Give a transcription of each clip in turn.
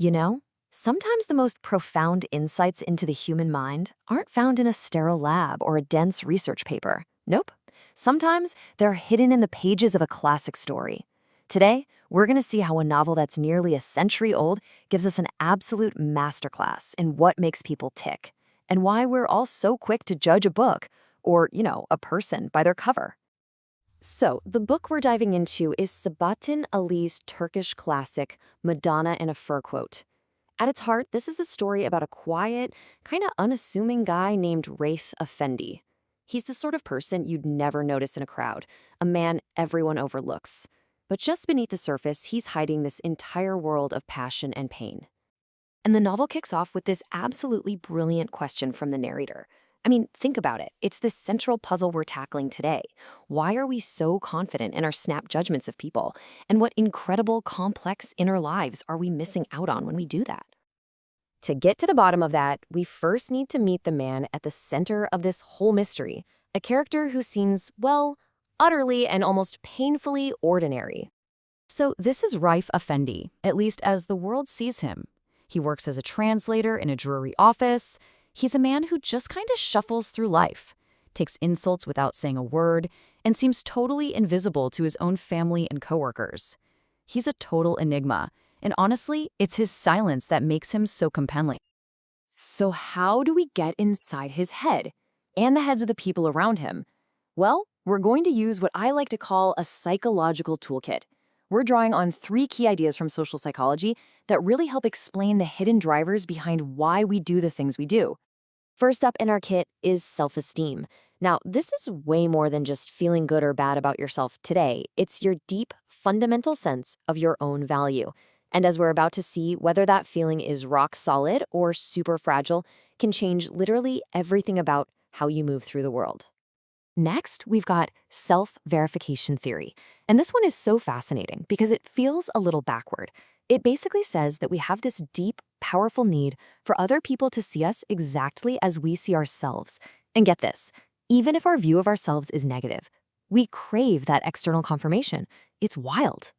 You know, sometimes the most profound insights into the human mind aren't found in a sterile lab or a dense research paper. Nope. Sometimes they're hidden in the pages of a classic story. Today, we're going to see how a novel that's nearly a century old gives us an absolute masterclass in what makes people tick, and why we're all so quick to judge a book or, a person by their cover. So, the book we're diving into is Sabahattin Ali's Turkish classic, Madonna in a Fur Coat. At its heart, this is a story about a quiet, kind of unassuming guy named Raif Effendi. He's the sort of person you'd never notice in a crowd, a man everyone overlooks. But just beneath the surface, he's hiding this entire world of passion and pain. And the novel kicks off with this absolutely brilliant question from the narrator. I mean, think about it. It's this central puzzle we're tackling today. Why are we so confident in our snap judgments of people? And what incredible, complex inner lives are we missing out on when we do that? To get to the bottom of that, we first need to meet the man at the center of this whole mystery, a character who seems, well, utterly and almost painfully ordinary. So this is Raif Effendi, at least as the world sees him. He works as a translator in a dreary office. He's a man who just kind of shuffles through life, takes insults without saying a word, and seems totally invisible to his own family and coworkers. He's a total enigma, and honestly, it's his silence that makes him so compelling. So how do we get inside his head and the heads of the people around him? Well, we're going to use what I like to call a psychological toolkit. We're drawing on 3 key ideas from social psychology that really help explain the hidden drivers behind why we do the things we do. First up in our kit is self-esteem. Now, this is way more than just feeling good or bad about yourself today. It's your deep, fundamental sense of your own value. And as we're about to see, whether that feeling is rock solid or super fragile can change literally everything about how you move through the world. Next, we've got self-verification theory. And this one is so fascinating because it feels a little backward. It basically says that we have this deep, powerful need for other people to see us exactly as we see ourselves. And get this, even if our view of ourselves is negative, we crave that external confirmation. It's wild.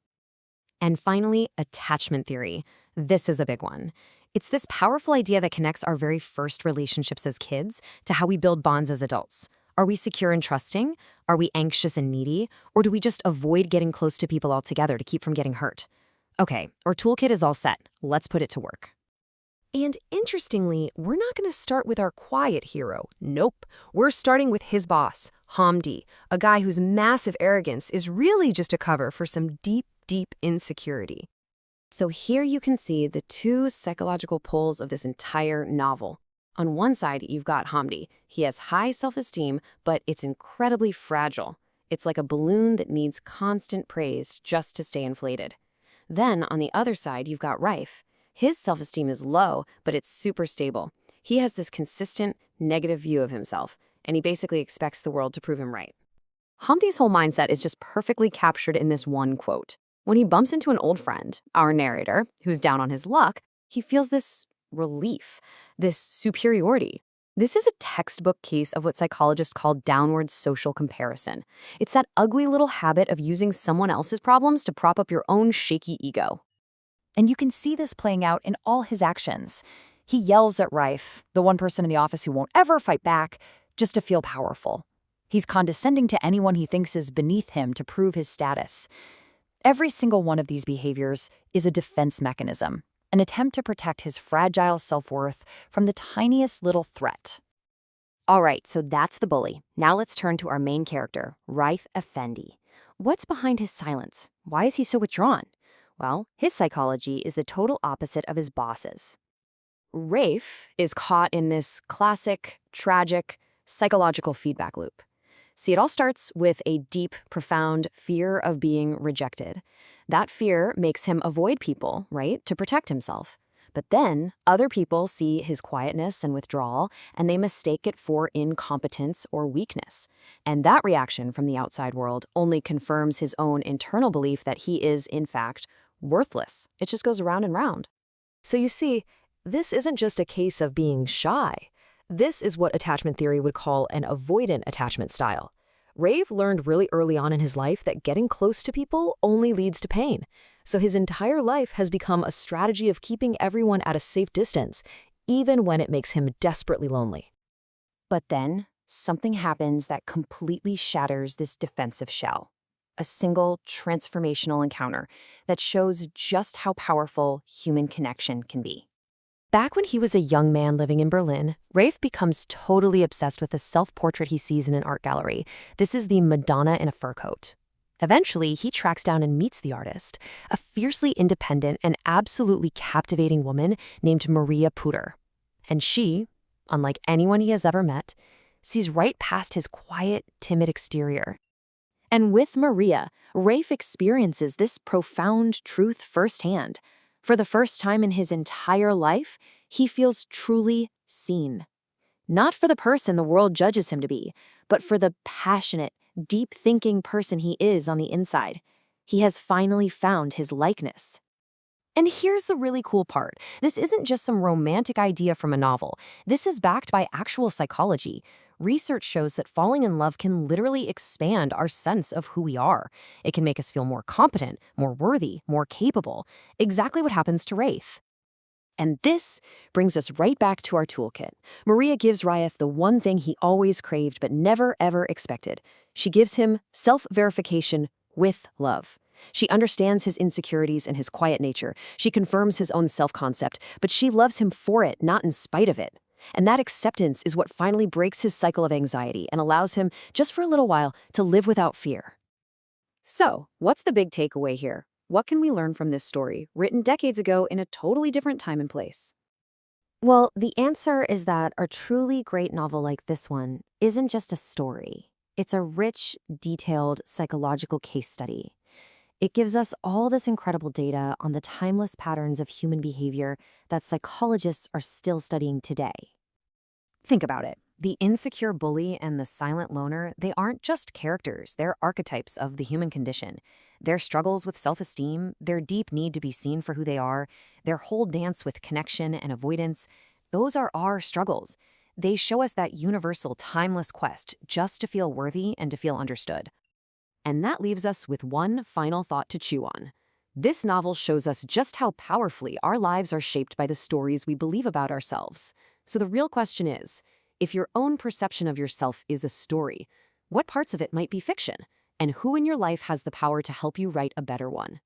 And finally, attachment theory. This is a big one. It's this powerful idea that connects our very first relationships as kids to how we build bonds as adults. Are we secure and trusting? Are we anxious and needy? Or do we just avoid getting close to people altogether to keep from getting hurt? Okay, our toolkit is all set. Let's put it to work. And interestingly, we're not going to start with our quiet hero. Nope. We're starting with his boss, Hamdi, a guy whose massive arrogance is really just a cover for some deep, deep insecurity. So here you can see the 2 psychological poles of this entire novel. On one side, you've got Hamdi. He has high self-esteem, but it's incredibly fragile. It's like a balloon that needs constant praise just to stay inflated. Then, on the other side, you've got Raif. His self-esteem is low, but it's super stable. He has this consistent, negative view of himself, and he basically expects the world to prove him right. Hamdi's whole mindset is just perfectly captured in this one quote. When he bumps into an old friend, our narrator, who's down on his luck, he feels this relief, this superiority. This is a textbook case of what psychologists call downward social comparison. It's that ugly little habit of using someone else's problems to prop up your own shaky ego. And you can see this playing out in all his actions. He yells at Raif, the one person in the office who won't ever fight back, just to feel powerful. He's condescending to anyone he thinks is beneath him to prove his status. Every single one of these behaviors is a defense mechanism, an attempt to protect his fragile self-worth from the tiniest little threat. All right, so that's the bully. Now let's turn to our main character, Raif Effendi. What's behind his silence? Why is he so withdrawn? Well, his psychology is the total opposite of his boss's. Raif is caught in this classic, tragic, psychological feedback loop. See, it all starts with a deep, profound fear of being rejected. That fear makes him avoid people, right, to protect himself. But then other people see his quietness and withdrawal, and they mistake it for incompetence or weakness. And that reaction from the outside world only confirms his own internal belief that he is, in fact, worthless. It just goes round and round. So you see, this isn't just a case of being shy. This is what attachment theory would call an avoidant attachment style. Raif learned really early on in his life that getting close to people only leads to pain. So his entire life has become a strategy of keeping everyone at a safe distance, even when it makes him desperately lonely. But then, something happens that completely shatters this defensive shell. A single transformational encounter that shows just how powerful human connection can be. Back when he was a young man living in Berlin, Rafe becomes totally obsessed with a self-portrait he sees in an art gallery. This is the Madonna in a fur coat. Eventually, he tracks down and meets the artist, a fiercely independent and absolutely captivating woman named Maria Puder. And she, unlike anyone he has ever met, sees right past his quiet, timid exterior. And with Maria, Rafe experiences this profound truth firsthand. For the first time in his entire life, he feels truly seen. Not for the person the world judges him to be, but for the passionate, deep-thinking person he is on the inside. He has finally found his likeness. And here's the really cool part. This isn't just some romantic idea from a novel. This is backed by actual psychology. Research shows that falling in love can literally expand our sense of who we are. It can make us feel more competent, more worthy, more capable. Exactly what happens to Rafe. And this brings us right back to our toolkit. Maria gives Rafe the one thing he always craved but never ever expected. She gives him self-verification with love. She understands his insecurities and his quiet nature. She confirms his own self-concept, but she loves him for it, not in spite of it. And that acceptance is what finally breaks his cycle of anxiety and allows him, just for a little while, to live without fear. So, what's the big takeaway here? What can we learn from this story, written decades ago in a totally different time and place? Well, the answer is that a truly great novel like this one isn't just a story. It's a rich, detailed psychological case study. It gives us all this incredible data on the timeless patterns of human behavior that psychologists are still studying today. Think about it. The insecure bully and the silent loner, they aren't just characters, they're archetypes of the human condition. Their struggles with self-esteem, their deep need to be seen for who they are, their whole dance with connection and avoidance, those are our struggles. They show us that universal, timeless quest just to feel worthy and to feel understood. And that leaves us with one final thought to chew on. This novel shows us just how powerfully our lives are shaped by the stories we believe about ourselves. So the real question is, if your own perception of yourself is a story, what parts of it might be fiction? And who in your life has the power to help you write a better one?